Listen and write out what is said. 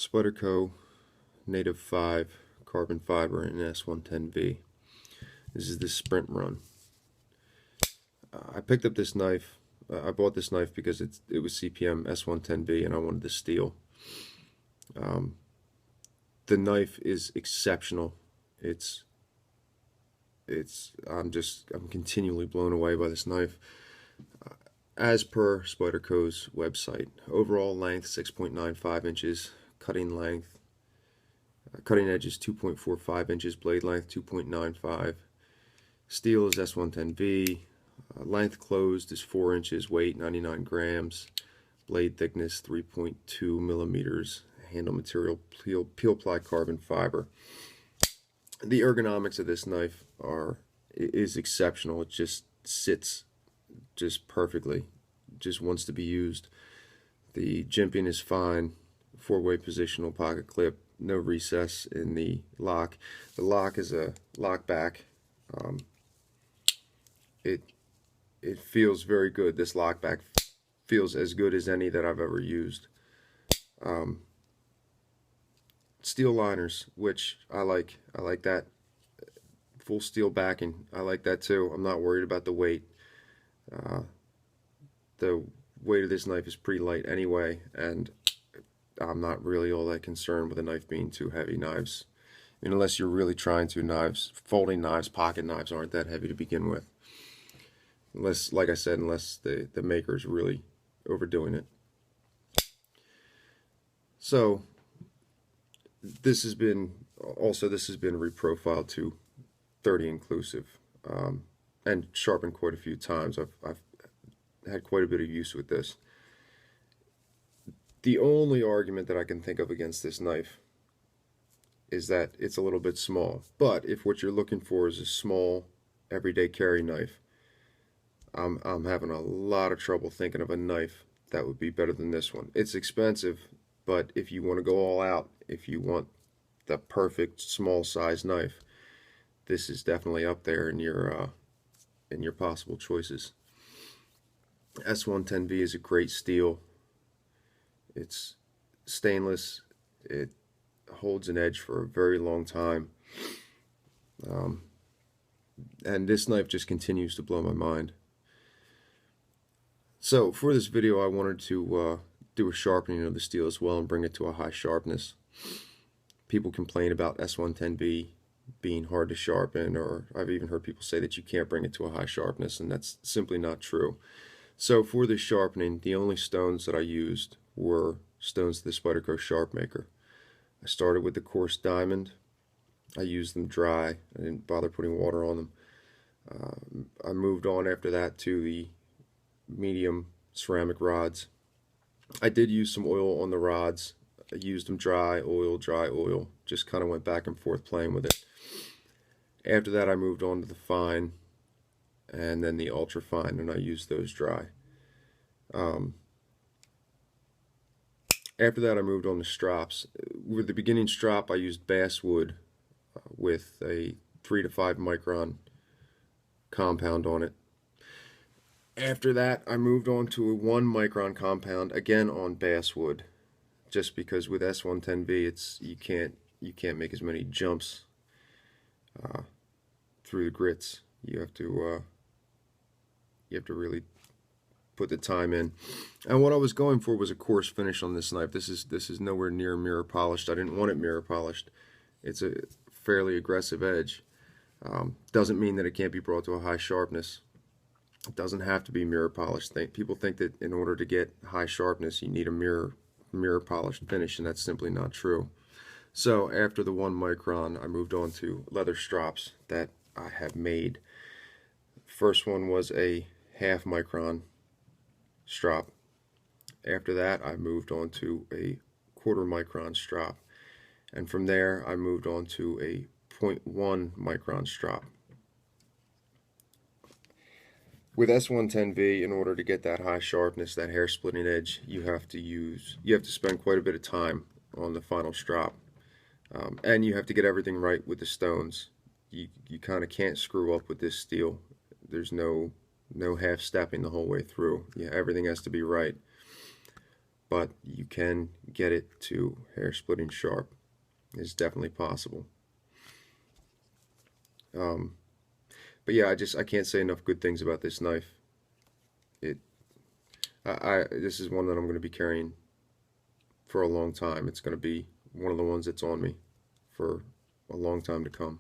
Spyderco Native 5 Carbon Fiber in S110V. This is the sprint run. I picked up this knife. I bought this knife because it was CPM S110V and I wanted the steel. The knife is exceptional. I'm continually blown away by this knife. As per Spyderco's website, overall length 6.95 inches, cutting edge is 2.45 inches, blade length 2.95. Steel is S110V. Length closed is 4 inches, weight 99 grams, blade thickness 3.2 millimeters, handle material peel ply carbon fiber. The ergonomics of this knife is exceptional. It just sits just perfectly, just wants to be used. The jimping is fine, 4-way positional pocket clip, no recess in the lock. The lock is a lock back. It feels very good. This lock back feels as good as any that I've ever used. Steel liners, which I like that. Full steel backing, I like that too. I'm not worried about the weight. The weight of this knife is pretty light anyway, and I'm not really all that concerned with a knife being too heavy. Knives, unless you're really trying to, folding knives, pocket knives aren't that heavy to begin with. Unless, like I said, unless the maker is really overdoing it. So this has been reprofiled to 30 inclusive, and sharpened quite a few times. I've had quite a bit of use with this. The only argument that I can think of against this knife is that it's a little bit small. But if what you're looking for is a small, everyday carry knife, I'm having a lot of trouble thinking of a knife that would be better than this one. It's expensive, but if you want to go all out, if you want the perfect small size knife, this is definitely up there in your possible choices. S110V is a great steel. It's stainless. It holds an edge for a very long time. And this knife just continues to blow my mind. So for this video, I wanted to do a sharpening of the steel as well and bring it to a high sharpness. People complain about S110V being hard to sharpen, or I've even heard people say that you can't bring it to a high sharpness, and that's simply not true. So for this sharpening, the only stones that I used were stones of the Spyderco Sharpmaker. I started with the coarse diamond. I used them dry. I didn't bother putting water on them. I moved on after that to the medium ceramic rods. I did use some oil on the rods. I used them dry, oil, just kind of went back and forth playing with it. After that I moved on to the fine and then the ultra fine, and I used those dry. After that I moved on to strops. With the beginning strop I used basswood with a 3 to 5 micron compound on it. After that I moved on to a 1 micron compound, again on basswood, just because with S110V you can't make as many jumps through the grits. You have to really put the time in. And what I was going for was a coarse finish on this knife. This is nowhere near mirror polished. I didn't want it mirror polished. It's a fairly aggressive edge. Doesn't mean that it can't be brought to a high sharpness. It doesn't have to be mirror polished. People think that in order to get high sharpness you need a mirror polished finish, and that's simply not true. So after the 1 micron I moved on to leather strops that I have made. First one was a 1/2 micron strop. After that I moved on to a 1/4 micron strop, and from there I moved on to a 0.1 micron strop. With S110V, in order to get that high sharpness, that hair splitting edge, you have to spend quite a bit of time on the final strop, and you have to get everything right with the stones. You kind of can't screw up with this steel. There's no half stepping the whole way through. Yeah, everything has to be right. But you can get it to hair splitting sharp. It's definitely possible. But yeah, I can't say enough good things about this knife. This is one that I'm going to be carrying for a long time. It's going to be one of the ones that's on me for a long time to come.